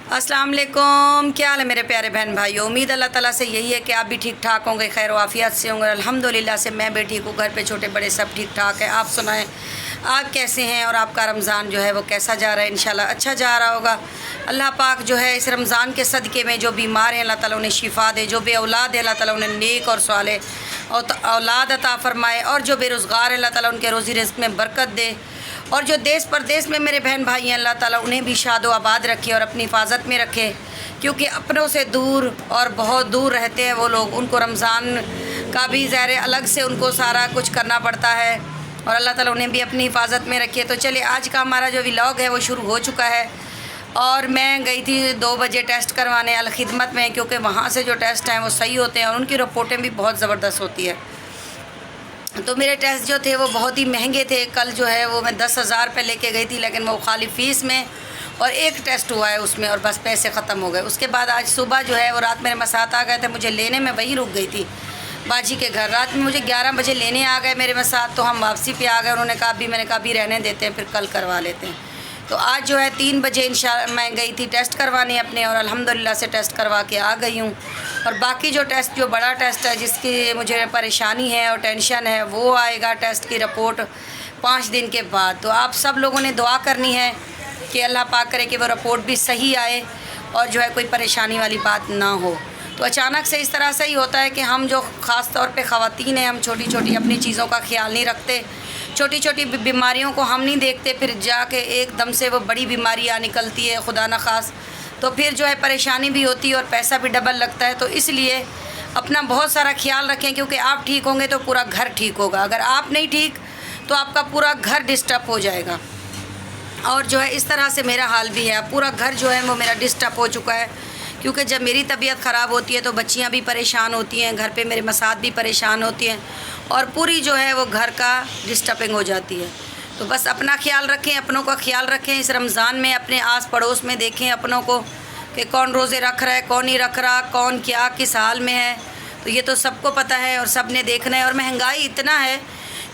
अस्सलाम वालेकुम। क्या हाल है मेरे प्यारे बहन भाइयों। उम्मीद अल्लाह ताला से यही है कि आप भी ठीक ठाक होंगे, खैर वाफियत से होंगे। अल्हम्दुलिल्लाह से मैं भी ठीक हूँ, घर पे छोटे बड़े सब ठीक ठाक है। आप सुनाएं, आप कैसे हैं और आपका रमज़ान जो है वो कैसा जा रहा है। इंशाल्लाह अच्छा जा रहा होगा। अल्लाह पाक जो है इस रमज़ान के सदक़े में जो बीमार हैं अल्लाह ताला उन्हें शिफ़ा दे, जो बे औलाद है अल्लाह ताला उन्हें नेक और साले और औलाद अता फ़रमाए, और जो बेरोज़गार है अल्लाह ताला उनके रोज़ी रिज़्क़ में बरकत दे, और जो देश परदेश में मेरे बहन भाई हैं अल्लाह ताला उन्हें भी शादो आबाद रखे और अपनी हिफाजत में रखे, क्योंकि अपनों से दूर और बहुत दूर रहते हैं वो लोग। उनको रमज़ान का भी ज़ाहिर अलग से उनको सारा कुछ करना पड़ता है, और अल्लाह ताला उन्हें भी अपनी हिफाजत में रखे। तो चलिए आज का हमारा जो व्लॉग है वो शुरू हो चुका है, और मैं गई थी 2 बजे टेस्ट करवाने अल खिदमत में, क्योंकि वहाँ से जो टेस्ट हैं वो सही होते हैं और उनकी रिपोर्टें भी बहुत ज़बरदस्त होती है। तो मेरे टेस्ट जो थे वो बहुत ही महंगे थे। कल जो है वो मैं 10,000 रुपये लेके गई थी, लेकिन वो खाली फ़ीस में और एक टेस्ट हुआ है उसमें, और बस पैसे ख़त्म हो गए। उसके बाद आज सुबह जो है वो रात मेरे मसात आ गए थे मुझे लेने, में वहीं रुक गई थी बाजी के घर। रात में मुझे 11 बजे लेने आ गए मेरे मसात, तो हम वापसी पे आ गए। उन्होंने कहा अभी, मैंने कहा अभी रहने देते हैं, फिर कल करवा लेते हैं। तो आज जो है 3 बजे इंशाल्लाह मैं गई थी टेस्ट करवाने अपने, और अल्हम्दुलिल्लाह से टेस्ट करवा के आ गई हूँ। और बाकी जो टेस्ट, जो बड़ा टेस्ट है जिसकी मुझे परेशानी है और टेंशन है, वो आएगा टेस्ट की रिपोर्ट 5 दिन के बाद। तो आप सब लोगों ने दुआ करनी है कि अल्लाह पाक करे कि वो रिपोर्ट भी सही आए और जो है कोई परेशानी वाली बात ना हो। तो अचानक से इस तरह से ही होता है कि हम जो ख़ास तौर पे ख़वातीन हैं, हम छोटी छोटी अपनी चीज़ों का ख्याल नहीं रखते, छोटी छोटी बीमारियों को हम नहीं देखते, फिर जाके एकदम से वो बड़ी बीमारी आ निकलती है खुदा न खास, तो फिर जो है परेशानी भी होती है और पैसा भी डबल लगता है। तो इसलिए अपना बहुत सारा ख्याल रखें, क्योंकि आप ठीक होंगे तो पूरा घर ठीक होगा। अगर आप नहीं ठीक तो आपका पूरा घर डिस्टर्ब हो जाएगा, और जो है इस तरह से मेरा हाल भी है। पूरा घर जो है वो मेरा डिस्टर्ब हो चुका है, क्योंकि जब मेरी तबीयत ख़राब होती है तो बच्चियां भी परेशान होती हैं, घर पे मेरे मसात भी परेशान होती हैं, और पूरी जो है वो घर का डिस्टर्बिंग हो जाती है। तो बस अपना ख्याल रखें, अपनों का ख्याल रखें। इस रमज़ान में अपने आस पड़ोस में देखें अपनों को कि कौन रोज़े रख रहा है, कौन नहीं रख रहा, कौन क्या किस हाल में है। तो ये तो सबको पता है और सब ने देखना है। और महंगाई इतना है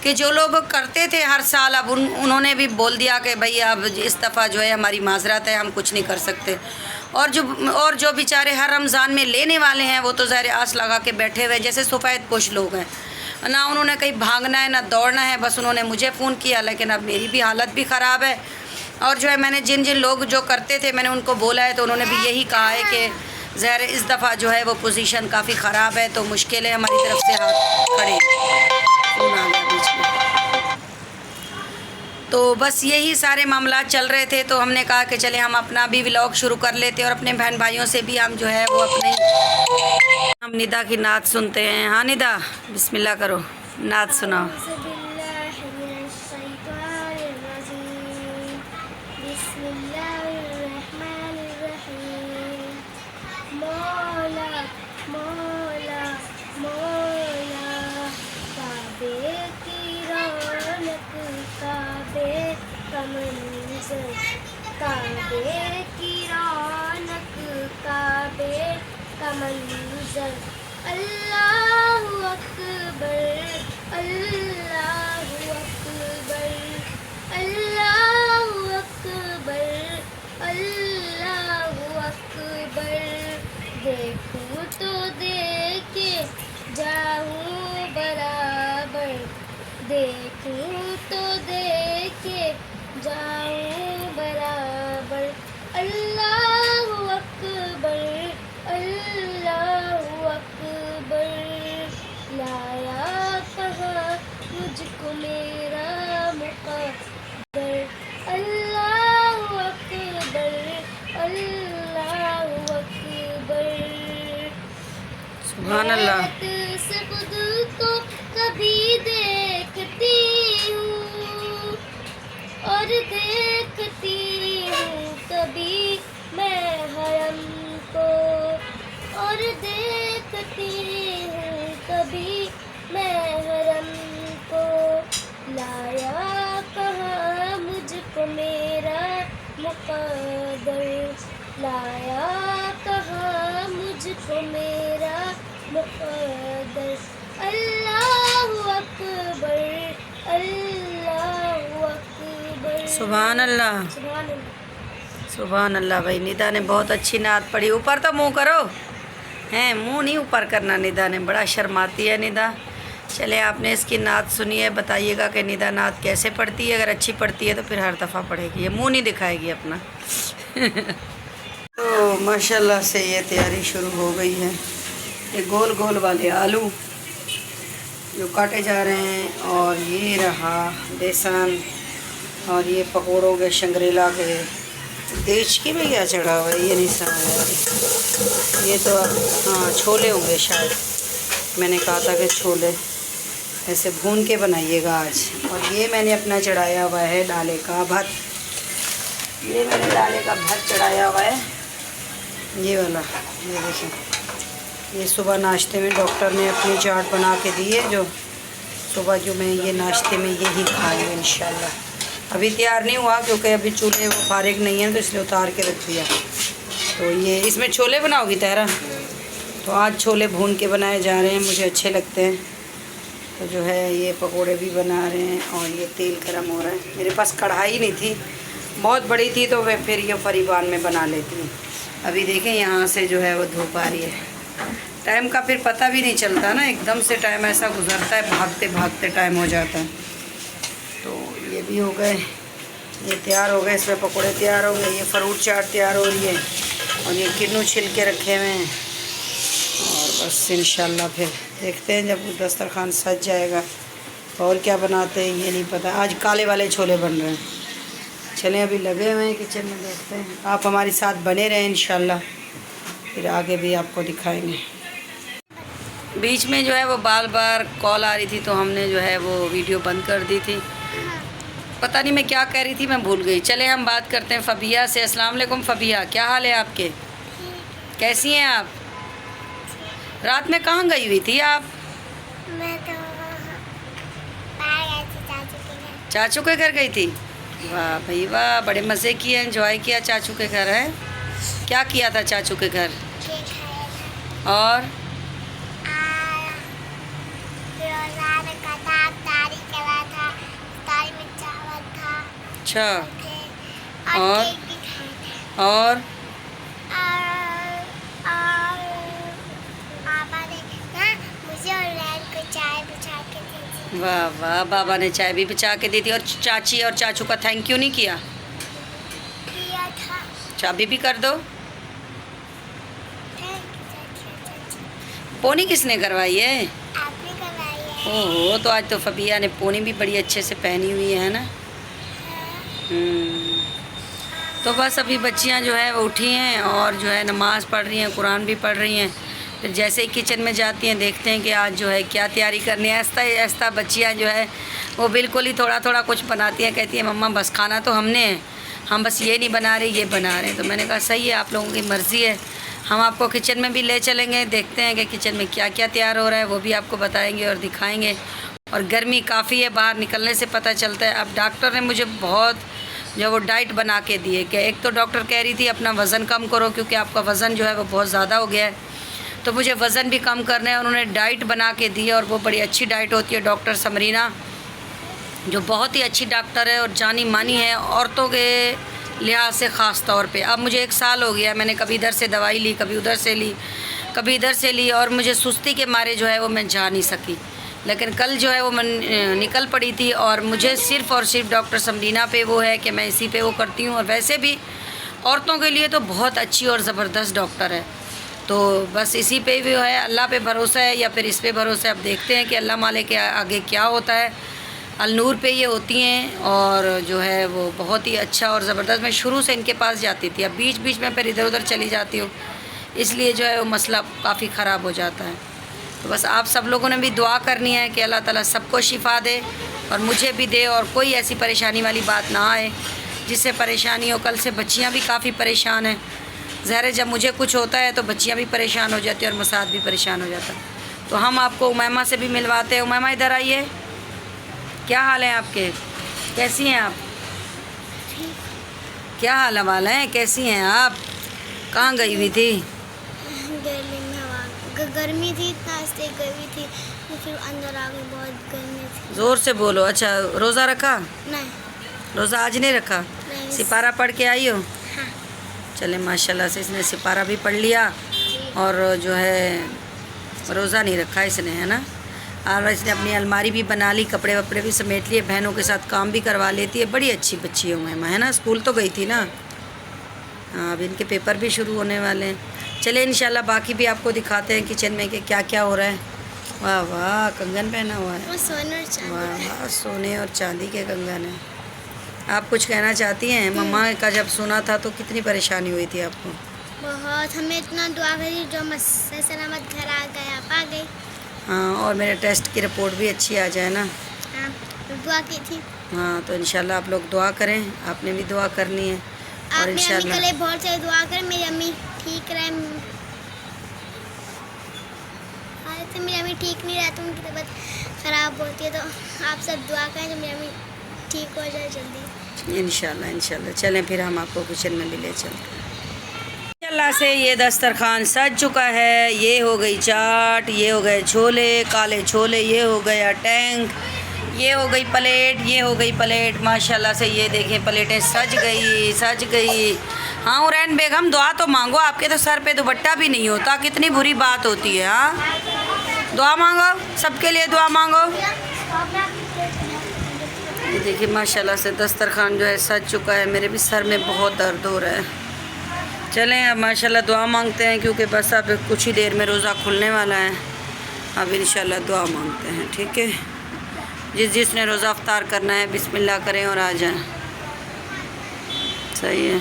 कि जो लोग करते थे हर साल, अब उन्होंने भी बोल दिया कि भाई अब इस दफ़ा जो है हमारी माजरत है, हम कुछ नहीं कर सकते। और जो बेचारे हर रमज़ान में लेने वाले हैं वो तो ज़ाहिर आस लगा के बैठे हुए, जैसे सफ़ेद पोश लोग हैं ना, उन्होंने कहीं भागना है ना दौड़ना है, बस उन्होंने मुझे फ़ोन किया। लेकिन अब मेरी भी हालत भी ख़राब है, और जो है मैंने जिन जिन लोग जो करते थे मैंने उनको बोला है, तो उन्होंने भी यही कहा है कि ज़ाहिर इस दफ़ा जो है वो पोजीशन काफ़ी ख़राब है, तो मुश्किल है हमारी तरफ से हाथ खड़े। फ़ोन आ गया बीच में। तो बस यही सारे मामला चल रहे थे, तो हमने कहा कि चले हम अपना भी व्लॉग शुरू कर लेते हैं, और अपने बहन भाइयों से भी हम जो है वो हम निदा की नात सुनते हैं। हाँ निदा, बिस्मिल्लाह करो, नात सुनाओ। काबे की रौनक, काबे का मंजर, अल्लाहु अकबर, अल्लाहु अकबर, अल्लाहु अकबर, अल्लाहु अकबर। देखूं तो देखे जाऊं बराबर, देखूं तो देखे जाऊं बराबर, अल्लाहु अकबर, अल्लाहु अकबर। लाया कहाँ मुझको मेरा मुक़द्दर, अल्लाहु अकबर, अल्लाहु अकबर। सुभान अल्लाह। से खुद को कभी देखती हूँ और देखती हूँ कभी मैं हरम को, और देखती हूँ कभी मैं हरम को। लाया कहाँ मुझको मेरा मुक़द्दर, लाया कहाँ मुझको मेरा मुक़द्दर, अल्लाहु अकबर, अल्लाहु अकबर। सुभान अल्लाह, सुभान अल्लाह। सुभान अल्लाह भाई, निदा ने बहुत अच्छी नात पढ़ी। ऊपर तो मुंह करो, हैं मुंह नहीं ऊपर करना। निदा ने बड़ा शर्माती है निदा। चले आपने इसकी नात सुनी है, बताइएगा कि निदा नात कैसे पढ़ती है। अगर अच्छी पढ़ती है तो फिर हर दफ़ा पढ़ेगी, ये मुंह नहीं दिखाएगी अपना। तो माशाल्लाह से ये तैयारी शुरू हो गई है। ये गोल गोल वाले आलू जो काटे जा रहे हैं, और ये रहा बेसन, और ये पकौड़ों के शंगरेला के देचकी में क्या चढ़ा हुआ है ये नहीं समझ आ रही। ये तो हाँ छोले होंगे शायद, मैंने कहा था कि छोले ऐसे भून के बनाइएगा आज। और ये मैंने अपना चढ़ाया हुआ है डाले का भत, ये मैंने डाले का भत चढ़ाया हुआ है, ये वाला। ये देखिए, ये सुबह नाश्ते में डॉक्टर ने अपनी चाट बना के दी है, जो सुबह जो मैं ये नाश्ते में यही खाएंगे इंशाल्लाह। अभी तैयार नहीं हुआ क्योंकि अभी चूल्हे वो फारिग नहीं है, तो इसलिए उतार के रख दिया। तो ये इसमें छोले बनाओगी तहरा? तो आज छोले भून के बनाए जा रहे हैं, मुझे अच्छे लगते हैं। तो जो है ये पकोड़े भी बना रहे हैं, और ये तेल गरम हो रहा है। मेरे पास कढ़ाई नहीं थी, बहुत बड़ी थी, तो मैं फिर ये फरीबान में बना लेती हूँ। अभी देखें यहाँ से जो है वो धूप आ रही है। टाइम का फिर पता भी नहीं चलता ना, एकदम से टाइम ऐसा गुजरता है, भागते भागते टाइम हो जाता है। तो ये भी हो गए, ये तैयार हो गए, इसमें पकोड़े तैयार हो गए, ये फ्रूट चाट तैयार हो रही है, और ये किन्नू छिल के रखे हुए हैं। और बस इंशाल्लाह फिर देखते हैं जब दस्तरखान सज जाएगा और क्या बनाते हैं ये नहीं पता। आज काले वाले छोले बन रहे हैं। चलें अभी लगे हुए हैं किचन में, देखते हैं। आप हमारे साथ बने रहें इंशाल्लाह, फिर आगे भी आपको दिखाएंगे। बीच में जो है वो बार बार कॉल आ रही थी, तो हमने जो है वो वीडियो बंद कर दी थी। पता नहीं मैं क्या कह रही थी, मैं भूल गई। चले हम बात करते हैं फ़बिया से। अस्सलाम वालेकुम फ़बिया, क्या हाल है आपके? कैसी हैं आप? रात में कहाँ गई हुई थी आप? मैं तो बाहर गई थी, चाचू के घर। चाचू के घर गई थी? वाह भाई वाह, बड़े मज़े किए, एंजॉय किया चाचू के घर है। क्या किया था चाचू के घर? केक खाया था, और रोज़ाना का था, तारी करा था, तारी में चावल था। अच्छा, और और? केक भी खाया था। और और पापा ने ना मुझे और रैन को चाय बिछा के दी थी। वाह वाह, बाबा ने चाय भी बिछा के दी थी। और चाची और चाचू का थैंक यू नहीं किया? किया था। चाबी भी कर दो। थैंक यू चाची। पोनी किसने करवाई है? आपने करवाई है। ओहो, तो आज तो फ़बिया ने पोनी भी बड़ी अच्छे से पहनी हुई है ना। तो बस अभी बच्चियां जो है वो उठी हैं, और जो है नमाज़ पढ़ रही हैं, कुरान भी पढ़ रही हैं। फिर जैसे ही किचन में जाती हैं, देखते हैं कि आज जो है क्या तैयारी करनी है। ऐसा बच्चियां जो है वो बिल्कुल ही थोड़ा थोड़ा कुछ बनाती हैं। कहती है मम्मा बस खाना तो हमने है, हम बस ये नहीं बना रहे, ये बना रहे हैं। तो मैंने कहा सही है, आप लोगों की मर्ज़ी है, हम आपको किचन में भी ले चलेंगे। देखते हैं कि किचन में क्या क्या तैयार हो रहा है, वो भी आपको बताएंगे और दिखाएंगे। और गर्मी काफ़ी है, बाहर निकलने से पता चलता है। अब डॉक्टर ने मुझे बहुत जो वो डाइट बना के दी है। कि एक तो डॉक्टर कह रही थी अपना वज़न कम करो, क्योंकि आपका वज़न जो है वो बहुत ज़्यादा हो गया है, तो मुझे वज़न भी कम करना है। उन्होंने डाइट बना के दी है, और वो बड़ी अच्छी डाइट होती है। डॉक्टर समरीना जो बहुत ही अच्छी डॉक्टर है और जानी मानी है औरतों के लिहाज से ख़ास तौर पे। अब मुझे 1 साल हो गया, मैंने कभी इधर से दवाई ली, कभी उधर से ली, कभी इधर से ली, और मुझे सुस्ती के मारे जो है वो मैं जा नहीं सकी। लेकिन कल जो है वो मैं निकल पड़ी थी, और मुझे सिर्फ़ और सिर्फ डॉक्टर समरीना पे वो है कि मैं इसी पे वो करती हूँ। और वैसे भी औरतों के लिए तो बहुत अच्छी और ज़बरदस्त डॉक्टर है। तो बस इसी पे भी है, अल्लाह पे भरोसा है या फिर इस पे भरोसा है। अब देखते हैं कि अल्लाह माले के आगे क्या होता है। अलनूर पे ये होती हैं, और जो है वो बहुत ही अच्छा और ज़बरदस्त। मैं शुरू से इनके पास जाती थी, अब बीच बीच में फिर इधर उधर चली जाती हूँ, इसलिए जो है वो मसला काफ़ी ख़राब हो जाता है। तो बस आप सब लोगों ने भी दुआ करनी है कि अल्लाह ताला सबको शिफा दे, और मुझे भी दे, और कोई ऐसी परेशानी वाली बात ना आए जिससे परेशानी हो। कल से बच्चियाँ भी काफ़ी परेशान हैं। ज़ाहिर है जब मुझे कुछ होता है तो बच्चियाँ भी परेशान हो जाती हैं, और मसाद भी परेशान हो जाता है। तो हम आपको उमैमा से भी मिलवाते हैं। उमैमा इधर आइए, क्या हाल है आपके? कैसी हैं आप? क्या हाल हवाल है, कैसी हैं आप? कहाँ गई हुई थी? गर्मी थी, इतना इसलिए गई थी, तो फिर अंदर आ गई, बहुत गर्मी थी। ज़ोर से बोलो। अच्छा, रोज़ा रखा? नहीं, रोज़ा आज नहीं रखा? नहीं। सिपारा पढ़ के आई हो? हाँ। चले माशाल्लाह से इसने सिपारा भी पढ़ लिया और जो है रोज़ा नहीं रखा इसने, है ना। और इसने अपनी अलमारी भी बना ली, कपड़े वपड़े भी समेट लिए, बहनों के साथ काम भी करवा लेती है। बड़ी अच्छी बच्ची है उमैमा, है ना। स्कूल तो गई थी ना। हाँ, अब इनके पेपर भी शुरू होने वाले हैं। चले इंशाल्लाह बाकी भी आपको दिखाते हैं किचन में कि क्या क्या हो रहा है। वाह वाह, कंगन पहना हुआ है। वाह वाह, सोने और चांदी के कंगन हैं। आप कुछ कहना चाहती हैं? मम्मा का जब सुना था तो कितनी परेशानी हुई थी आपको? बहुत, हमें इतना दुआ करी जो मस्त सलामत घर आ गए, आप आ गई। हाँ, और मेरे टेस्ट की रिपोर्ट भी अच्छी आ जाए ना। हाँ, दुआ की थी। हाँ, तो इंशाल्लाह आप लोग दुआ करें, आपने भी दुआ करनी है। और आप मेरी अम्मी के लिए बहुत सारी दुआ करें, मेरी अम्मी ठीक रहे। तो मेरी अम्मी ठीक नहीं रहती, उनकी तबीयत ख़राब होती है, तो आप सब दुआ करें जो मेरी अम्मी ठीक हो जाए जल्दी। इंशाल्लाह इंशाल्लाह। चलें फिर हम आपको किचन में भी ले चलते हैं। अल्लाह से ये दस्तरखान सज चुका है। ये हो गई चाट, ये हो गए छोले, काले छोले, ये हो गया टैंक, ये हो गई प्लेट, ये हो गई प्लेट। माशाल्लाह से ये देखें प्लेटें सज गई, सज गई। हाँ हुरैन बेगम, दुआ तो मांगो, आपके तो सर पे दुपट्टा भी नहीं होता, कितनी बुरी बात होती है। हाँ, दुआ मांगो, सबके लिए दुआ मांगो। ये देखिए माशाल्लाह से दस्तरखान जो है सज चुका है। मेरे भी सर में बहुत दर्द हो रहा है। चलें अब माशाल्लाह दुआ मांगते हैं, क्योंकि बस अब कुछ ही देर में रोज़ा खुलने वाला है। अब इंशाल्लाह दुआ मांगते हैं, ठीक है। जिसने रोज़ा अफ्तार करना है बिस्मिल्लाह करें और आ जाएं। सही है,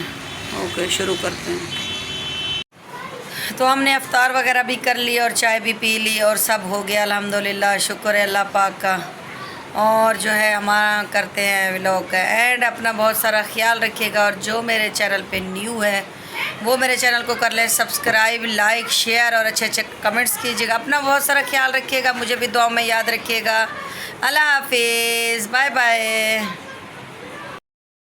ओके, शुरू करते हैं। तो हमने अफ्तार वगैरह भी कर ली और चाय भी पी ली और सब हो गया अल्हम्दुलिल्लाह, शुक्र है अल्लाह पाक का। और जो है हमारा करते हैं व्लॉग का एंड। अपना बहुत सारा ख्याल रखिएगा, और जो मेरे चैनल पे न्यू है वो मेरे चैनल को कर लें सब्सक्राइब, लाइक, शेयर और अच्छे अच्छे कमेंट्स कीजिएगा। अपना बहुत सारा ख्याल रखिएगा, मुझे भी दुआ में याद रखिएगा। अल्लाह हाफिज़, बाय बाय।